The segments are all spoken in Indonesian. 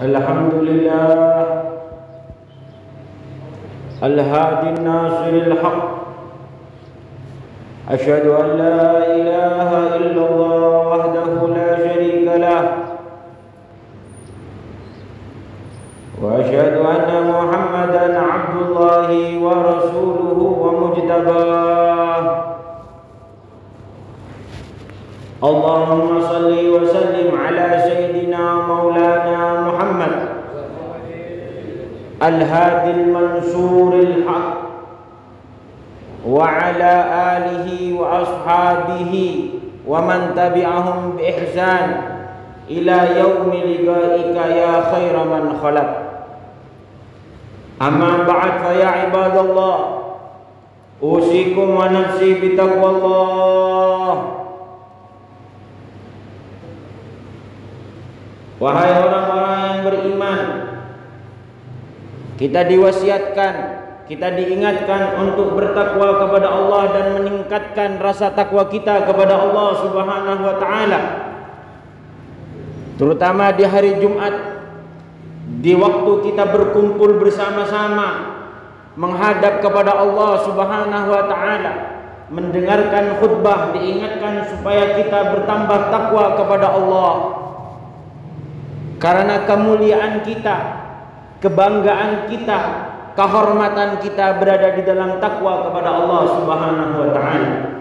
الحمد لله الهادي الناصر الحق. أشهد أن لا إله إلا الله وحده لا شريك له، وأشهد أن محمدا عبد الله ورسوله ومجتباه. اللهم صل وسلم على سيدنا مولانا محمد الهادي المنصور الحق، وعلى آله وأصحابه ومن تبعهم بإحسان إلى يوم لقائك يا خير من خلق. أما بعد فيا عباد الله، أوصيكم ونفسي بتقوى الله. Wahai orang-orang yang beriman, kita diwasiatkan, kita diingatkan untuk bertakwa kepada Allah dan meningkatkan rasa takwa kita kepada Allah Subhanahu wa taala. Terutama di hari Jumat, di waktu kita berkumpul bersama-sama menghadap kepada Allah Subhanahu wa taala, mendengarkan khutbah, diingatkan supaya kita bertambah takwa kepada Allah. Karena kemuliaan kita, kebanggaan kita, kehormatan kita berada di dalam takwa kepada Allah Subhanahu wa taala.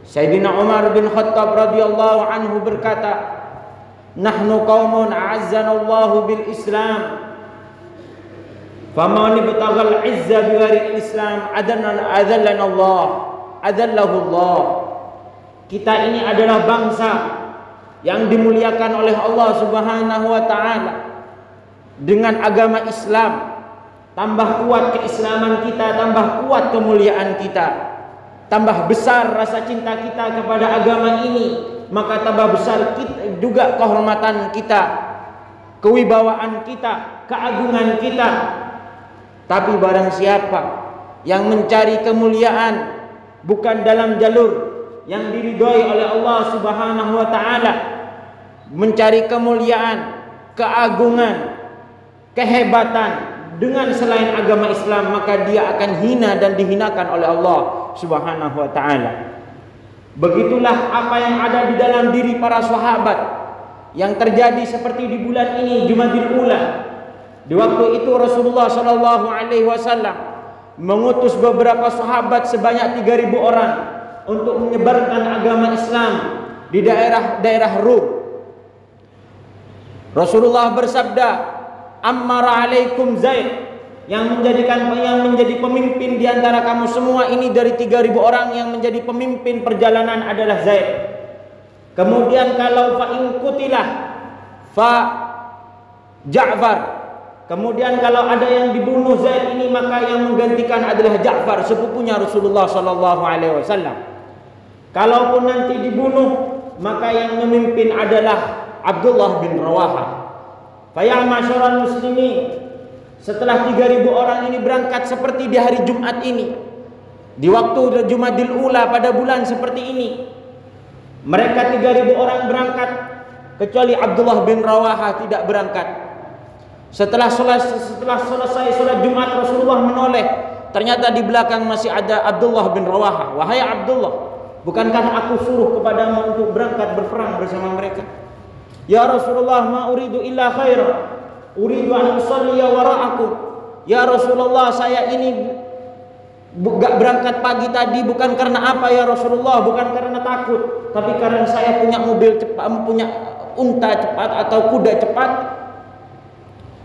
Sayyidina Umar bin Khattab radhiyallahu anhu berkata, "Nahnu qaumun a'azzanallahu bil Islam. Faman ibtaghal 'izza bi ghairil Islam adallana Allah, adallahu Allah." Kita ini adalah bangsa yang dimuliakan oleh Allah Subhanahu wa taala. Dengan agama Islam, tambah kuat keislaman kita, tambah kuat kemuliaan kita, tambah besar rasa cinta kita kepada agama ini, maka tambah besar juga kehormatan kita, kewibawaan kita, keagungan kita. Tapi barang siapa yang mencari kemuliaan bukan dalam jalur yang diridhoi oleh Allah Subhanahu wa taala, mencari kemuliaan, keagungan, kehebatan dengan selain agama Islam, maka dia akan hina dan dihinakan oleh Allah Subhanahu wa taala. Begitulah apa yang ada di dalam diri para sahabat yang terjadi seperti di bulan ini, Jumadil Ula. Di waktu itu Rasulullah sallallahu alaihi wasallam mengutus beberapa sahabat sebanyak 3.000 orang untuk menyebarkan agama Islam di daerah-daerah Rum. Rasulullah bersabda, "Ammara alaikum Zaid," yang menjadi pemimpin di antara kamu semua ini dari 3.000 orang yang menjadi pemimpin perjalanan adalah Zaid. Kemudian kalau fa in qutilah fa Ja'far. Kemudian kalau ada yang dibunuh Zaid ini, maka yang menggantikan adalah Ja'far, sepupunya Rasulullah sallallahu alaihi wasallam. Kalaupun nanti dibunuh, maka yang memimpin adalah Abdullah bin Rawahah. Faya masyarul muslimin, setelah 3.000 orang ini berangkat seperti di hari Jumat ini, di waktu Jumadil Ula pada bulan seperti ini, mereka 3.000 orang berangkat, kecuali Abdullah bin Rawahah tidak berangkat. Setelah selesai sholat Jumat, Rasulullah menoleh, ternyata di belakang masih ada Abdullah bin Rawahah. "Wahai Abdullah, bukankah aku suruh kepadamu untuk berangkat berperang bersama mereka?" "Ya Rasulullah, ma uridu illa khaira, uridu an usalliya wara'akum." "Ya Rasulullah, saya ini gak berangkat pagi tadi bukan karena apa ya Rasulullah, bukan karena takut, tapi karena saya punya mobil cepat, punya unta cepat atau kuda cepat.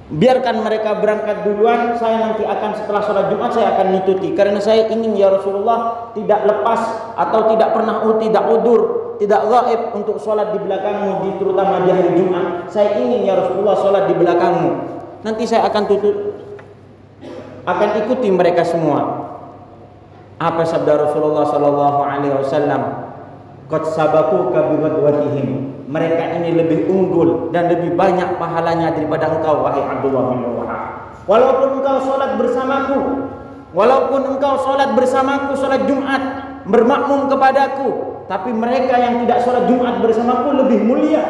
Biarkan mereka berangkat duluan, saya nanti akan setelah sholat Jumat saya akan ngikuti, karena saya ingin ya Rasulullah tidak lepas atau tidak pernah tidak udur, tidak gaib untuk sholat di belakangmu, terutama di hari Jumat. Saya ingin ya Rasulullah sholat di belakangmu. Nanti saya akan ikuti mereka semua." Apa sabda Rasulullah sallallahu alaihi wasallam? "Qad sabaquka bi ghadwatihim." Mereka ini lebih unggul dan lebih banyak pahalanya daripada engkau, wahai Abdullah bin Rawahah. Walaupun engkau sholat bersamaku, sholat Jumat, bermakmum kepadaku, tapi mereka yang tidak sholat Jumat bersamaku lebih mulia.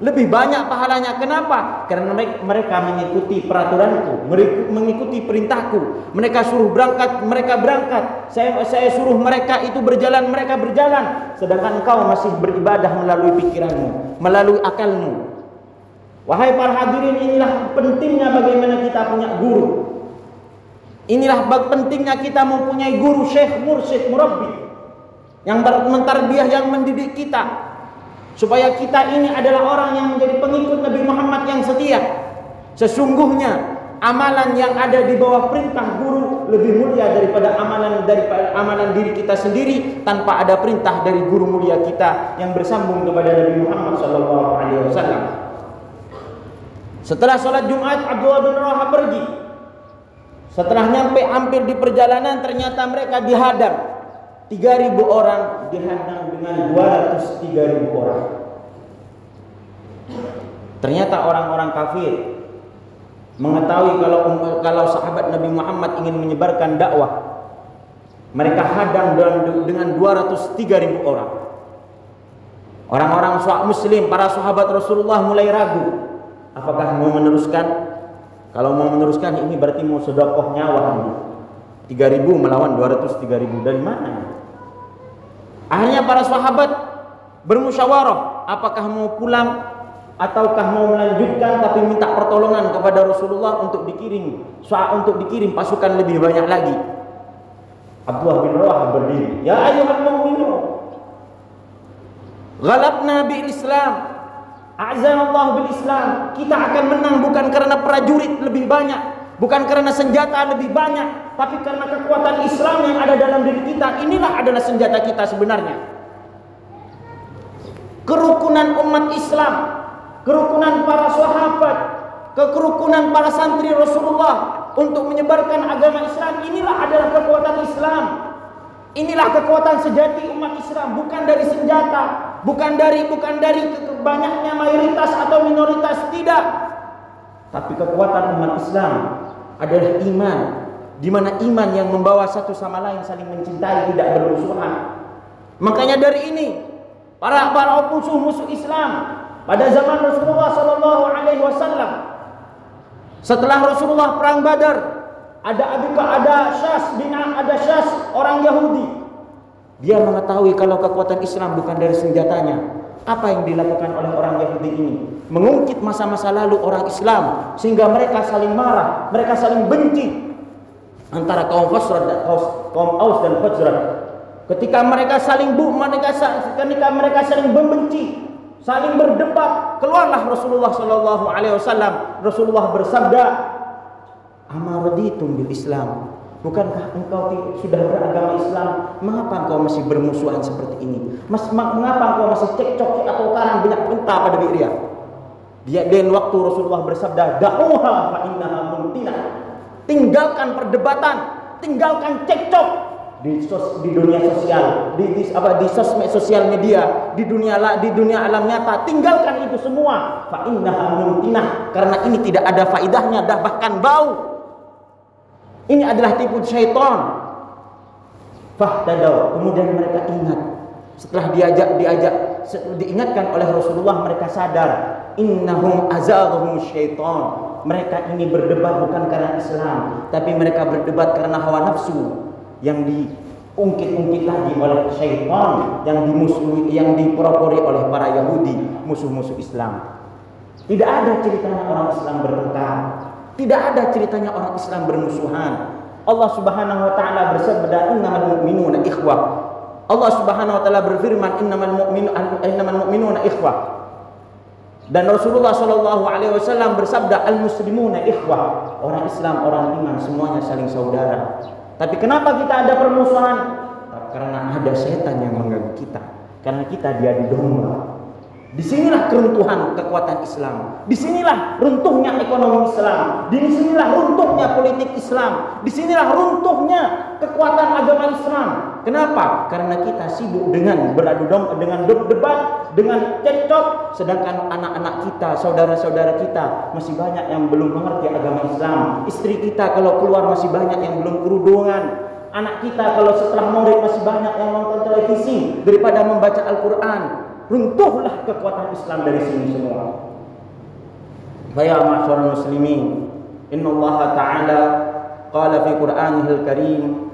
Lebih banyak pahalanya. Kenapa? Karena mereka mengikuti peraturanku, mengikuti perintahku. Mereka suruh berangkat, mereka berangkat. Saya suruh mereka itu berjalan, mereka berjalan. Sedangkan engkau masih beribadah melalui pikiranmu, melalui akalmu. Wahai para hadirin, inilah pentingnya bagaimana kita punya guru. Inilah pentingnya kita mempunyai guru, syekh, mursyid, murabbi yang mentarbiyah, yang mendidik kita, supaya kita ini adalah orang yang menjadi pengikut Nabi Muhammad yang setia. Sesungguhnya amalan yang ada di bawah perintah guru lebih mulia daripada amalan diri kita sendiri tanpa ada perintah dari guru mulia kita yang bersambung kepada Nabi Muhammad SAW. Setelah sholat Jumat, Abdullah bin Rawahah pergi. Setelah nyampe hampir di perjalanan, ternyata mereka dihadang. 3.000 orang dihadang dengan 203.000 orang. Ternyata orang-orang kafir mengetahui kalau sahabat Nabi Muhammad ingin menyebarkan dakwah. Mereka hadang dengan 203.000 orang. Orang-orang muslim, para sahabat Rasulullah mulai ragu. Apakah mau meneruskan? Kalau mau meneruskan, ini berarti mau sedekah nyawa ini. 3.000 melawan 203.000, dari mana? Akhirnya para sahabat bermusyawarah, apakah mau pulang ataukah mau melanjutkan tapi minta pertolongan kepada Rasulullah untuk dikirim pasukan lebih banyak lagi. Abdullah bin Rawahah berdiri, ya ayyuhal mu'minun, ghalabna bil Islam, a'zanallahu bil Islam. Kita akan menang bukan karena prajurit lebih banyak, bukan karena senjata lebih banyak, tapi karena kekuatan Islam yang ada dalam diri kita. Inilah adalah senjata kita sebenarnya. Kerukunan umat Islam, kerukunan para sahabat, kerukunan para santri Rasulullah untuk menyebarkan agama Islam, inilah adalah kekuatan Islam. Inilah kekuatan sejati umat Islam, bukan dari senjata, bukan dari banyaknya mayoritas atau minoritas, tidak. Tapi kekuatan umat Islam adalah iman, di mana iman yang membawa satu sama lain saling mencintai, tidak bermusuhan. Makanya dari ini para musuh-musuh Islam pada zaman Rasulullah SAW, setelah Rasulullah perang Badar, ada Syas orang Yahudi. Dia mengetahui kalau kekuatan Islam bukan dari senjatanya. Apa yang dilakukan oleh orang Yahudi ini? Mengungkit masa-masa lalu orang Islam, sehingga mereka saling marah, mereka saling benci antara kaum Aus dan Khazraj. Ketika mereka saling membenci, saling berdebat, keluarlah Rasulullah SAW. Rasulullah bersabda, "Amaraditum bil Islam." Bukankah engkau sudah beragama Islam? Mengapa engkau masih bermusuhan seperti ini? Mengapa engkau masih cekcok atau karang banyak pentah pada diri dia? Dan waktu Rasulullah bersabda, "Da'uha fa innaha muntinah." Tinggalkan perdebatan, tinggalkan cekcok di dunia sosial, di sosmed sosial media, di dunia alam nyata. Tinggalkan itu semua. Fa innaha muntinah, karena ini tidak ada faidahnya, dah bahkan bau. Ini adalah tipu syaitan. Fahtadaw, kemudian mereka ingat. Setelah diingatkan oleh Rasulullah, mereka sadar. Innahum azaghum syaitan. Mereka ini berdebat bukan karena Islam, tapi mereka berdebat karena hawa nafsu yang diungkit-ungkit lagi oleh syaitan, yang diperopori oleh para Yahudi, musuh-musuh Islam. Tidak ada ceritanya orang Islam bertengkar. Tidak ada ceritanya orang Islam bermusuhan. Allah Subhanahu wa taala bersabda, "Innamal mu'minuna ikhwah." Allah Subhanahu wa taala berfirman, "Innamal mu'minuna ikhwah." Dan Rasulullah sallallahu alaihi wasallam bersabda, "Al-muslimuna ikhwah." Orang Islam, orang iman semuanya saling saudara. Tapi kenapa kita ada permusuhan? Karena ada setan yang mengganggu kita. Karena kita diadu domba. Disinilah keruntuhan kekuatan Islam. Disinilah runtuhnya ekonomi Islam. Disinilah runtuhnya politik Islam. Disinilah runtuhnya kekuatan agama Islam. Kenapa? Karena kita sibuk dengan beradu domba, dengan debat, dengan cekcok, sedangkan anak-anak kita, saudara-saudara kita masih banyak yang belum mengerti agama Islam. Istri kita kalau keluar masih banyak yang belum kerudungan. Anak kita kalau setelah maulid masih banyak yang nonton televisi daripada membaca Al-Quran. runtuhlah kekuatan Islam dari sini semua. Faya ma'syarul muslimin, innallaha ta'ala qala fi Qur'anihil karim,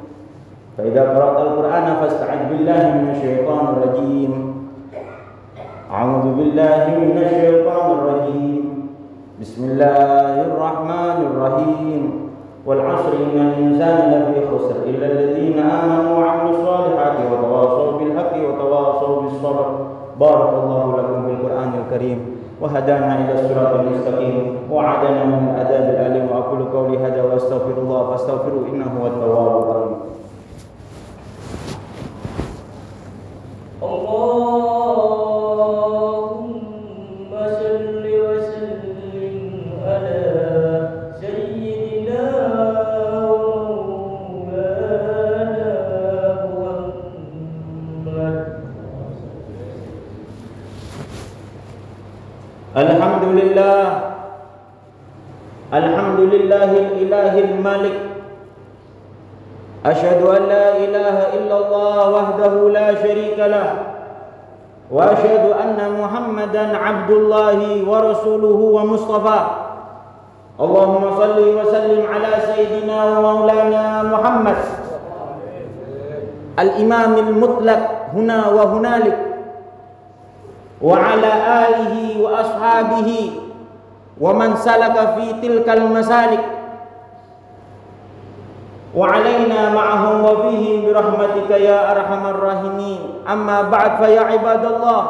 fa idza qara'tal Qur'ana fasta'id billahi minasyaitonir rajim. A'udzu billahi minasyaitonir rajim. Bismillahirrahmanirrahim. Wal 'asri innal insana lafi khusr illa alladziina aamanu wa 'amilus shalihati wa tawashaw bil haqqi wa tawashaw bis sabr. Barakallahu lakum fil Qur'anil karim wa hadana ila siratal mustaqim wa 'adana min adzabil alim. Wa aqulu qawli hadza wa astaghfirullah fastaghfiruhu innahu huwat tawwabur rahim. Allahumma shalli wa sallim ala sayyidina wa maulana Muhammad. Alhamdulillah, alhamdulillahil ilahil malik. Asyhadu an la ilaha illallah wahdahu la syarika lah, wa asyhadu anna Muhammadan abdullahi wa rasuluhu wa mustafa. Allahumma salli wa sallim ala sayyidina wa maulana Muhammad al-imamil mutlaq huna wa hunalik, wa ala alihi wa ashabihi wa man salaka fi tilkal masalik, wa alaina ma'ahum wa fihim birahmatika ya arhamar rahimin. Amma ba'd, fa ya ibadallah,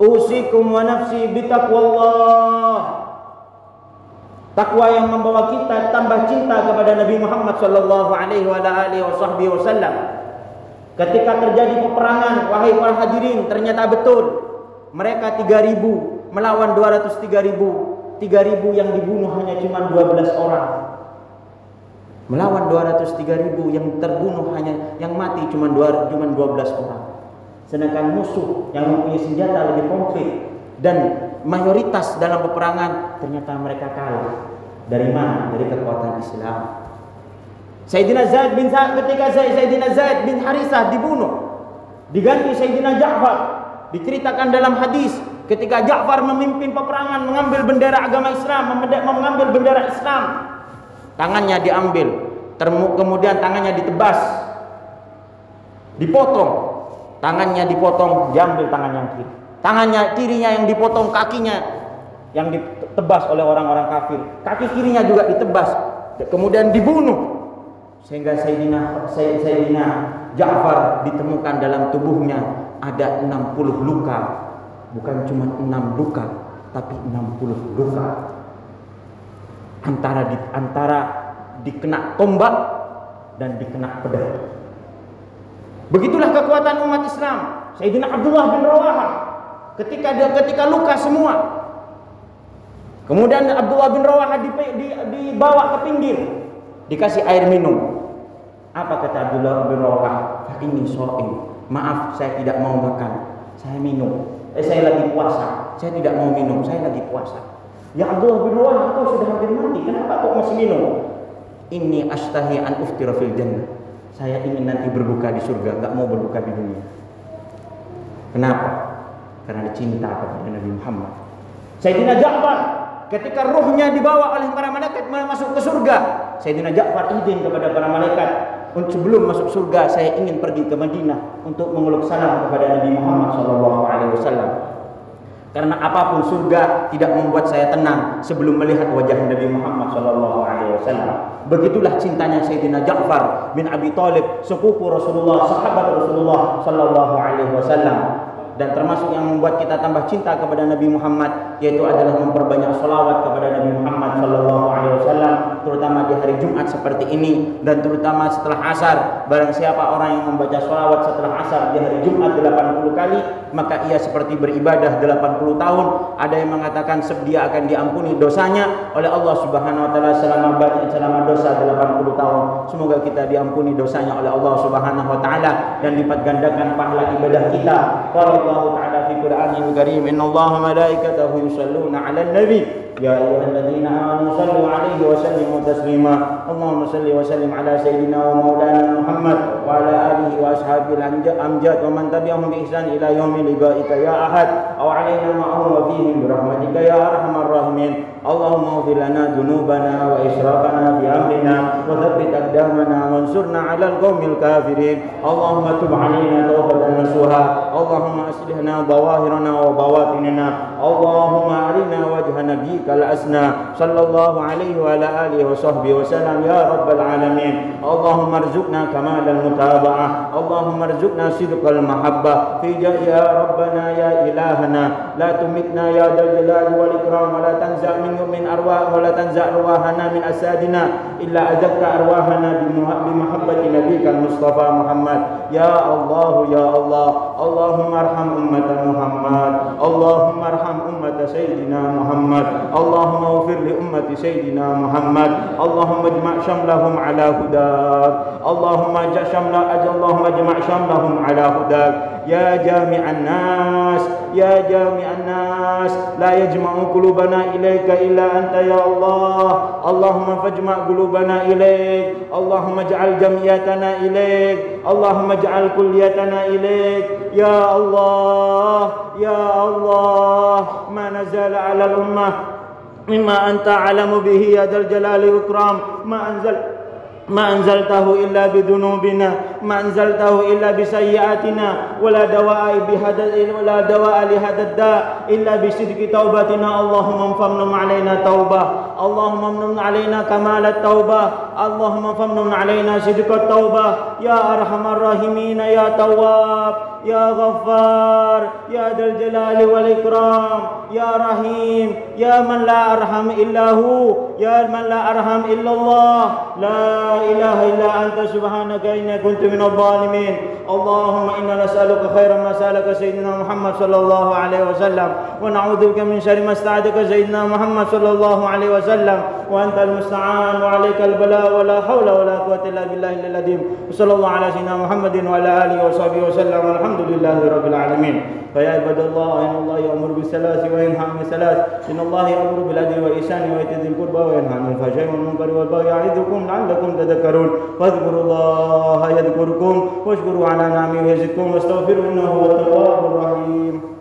usikum wa nafsi bitaqwallah. Takwa yang membawa kita tambah cinta kepada Nabi Muhammad sallallahu alaihi wa alihi wasallam. Ketika terjadi peperangan, wahai para hadirin, ternyata betul mereka 3.000 melawan 203.000. 3.000 yang dibunuh hanya cuma 12 orang. Melawan 203.000 yang terbunuh hanya, yang mati cuma 12 orang. Sedangkan musuh yang mempunyai senjata lebih komplit dan mayoritas dalam peperangan, ternyata mereka kalah. Dari mana? Dari kekuatan Islam. Sayyidina Zaid bin ketika Sayyidina Zaid bin Harisah dibunuh, diganti Sayyidina Ja'far. Diceritakan dalam hadis, ketika Ja'far memimpin peperangan, mengambil bendera agama Islam, mengambil bendera Islam, tangannya diambil, kemudian tangannya ditebas, dipotong, tangannya dipotong, diambil tangan yang kiri, tangannya kirinya yang dipotong, kakinya yang ditebas oleh orang-orang kafir, kaki kirinya juga ditebas, kemudian dibunuh, sehingga Sayyidina Ja'far ditemukan dalam tubuhnya ada 60 luka, bukan cuma 6 luka, tapi 60 luka. Antara dikena tombak dan dikena pedang. Begitulah kekuatan umat Islam. Sayyidina Abdullah bin Rawahah ketika luka semua, kemudian Abdullah bin Rawahah dibawa ke pinggir, dikasih air minum. Apa kata Abdullah bin Rawahah? Ini shaim. Maaf, saya tidak mau makan, saya minum. Saya lagi puasa, saya tidak mau minum, saya lagi puasa. Ya Abdullah bin Rawahah, kau sudah hampir mati, kenapa kau masih minum? Ini astahi an uftira fil jannah. Saya ingin nanti berbuka di surga, enggak mau berbuka di dunia. Kenapa? Karena cinta kepada Nabi Muhammad. Sayyidina Ja'far ketika ruhnya dibawa oleh para malaikat masuk ke surga, Sayyidina Ja'far izin kepada para malaikat, sebelum masuk surga saya ingin pergi ke Madinah untuk mengeluk salam kepada Nabi Muhammad SAW. Karena apapun surga tidak membuat saya tenang sebelum melihat wajah Nabi Muhammad SAW. Begitulah cintanya Sayyidina Ja'far bin Abi Thalib, sepupu Rasulullah, sahabat Rasulullah SAW. Dan termasuk yang membuat kita tambah cinta kepada Nabi Muhammad, yaitu adalah memperbanyak sholawat kepada Nabi Muhammad SAW, terutama di hari Jumat seperti ini, dan terutama setelah asar. Barang siapa orang yang membaca sholawat setelah asar di hari Jumat 80 kali, maka ia seperti beribadah 80 tahun. Ada yang mengatakan dia akan diampuni dosanya oleh Allah Subhanahu wa taala selama dosa 80 tahun. Semoga kita diampuni dosanya oleh Allah Subhanahu wa taala dan lipat gandakan pahala ibadah kita. Allah Ta'ala fi Qur'anil Karim, innallaha malaikatahu yusholluna 'alan nabi يا أيها الذين آمنوا صلوا عليه وسلموا تسليما اللهم صل وسلم على سيدنا ومولانا محمد وعلى آله وأصحابه الأمجاد ومن تبعهم بإحسان إلى يوم لقائك يا أحد أو علينا معهم وفيهم برحمتك يا أرحم الراحمين اللهم اغفر لنا ذنوبنا وإسرافنا في أمرنا وثبت أقدامنا وانصرنا على القوم الكافرين اللهم تب علينا توبة نصوحا اللهم أصلحنا ظواهرنا وبواطننا اللهم أرنا وجه نبيك الأسنى صلى الله عليه وعلى آله وصحبه وسلم يا رب العالمين اللهم ارزقنا كمال المتابعة اللهم ارزقنا صدق المحبة في يا ربنا يا إلهنا لا تمتنا يا ذا الجلال والإكرام ولا تنزع ولا تنزع أرواحنا من أجسادنا إلا أذقت أرواحنا بمحبة نبيك المصطفى محمد يا الله يا الله اللهم ارحم أمة محمد اللهم ارحم أمة سيدنا محمد اللهم اغفر لأمة سيدنا محمد اللهم اجمع شملهم على هداك اللهم اجمع شملهم على هداك يا جامع الناس يا جامع الناس لا يجمع قلوبنا إليك إلا أنت يا الله اللهم فاجمع قلوبنا إليك اللهم اجعل جمعيتنا إليك اللهم اجعل كليتنا إليك يا الله يا الله ما نزل على الأمة مما أنت أعلم به يا ذا الجلال والإكرام ما أنزلته إلا بذنوبنا ما أنزلته إلا بسيئاتنا ولا دواء لهذا الداء إلا بصدق توبتنا اللهم فمن علينا توبة اللهم امن علينا كمال التوبة اللهم فمن علينا صدق التوبة يا أرحم الراحمين يا تواب يا غفار يا ذا الجلال والإكرام يا رحيم يا من لا أرحم إلا هو يا من لا أرحم إلا الله لا إله إلا أنت سبحانك إني كنت من الظالمين اللهم إنا نسألك خير ما سألك سيدنا محمد صلى الله عليه وسلم ونعوذ بك من شر ما استعاذك سيدنا محمد صلى الله عليه وسلم وأنت المستعان وعليك البلاء ولا حول ولا قوة إلا بالله العظيم وصلى الله على سيدنا محمد وعلى آله وصحبه وسلم والحمد لله رب العالمين فيا عباد الله إن الله يأمر بالصلاة وينهى عن الصلاة إن الله يأمر بالعدل والإحسان وإيتاء ذي القربى وينهى عن الفحشاء والمنكر والبغي يعظكم لعلكم تذكرون فاذكروا الله يذكركم واشكروا على نعمه يزدكم واستغفروه إنه هو التواب الرحيم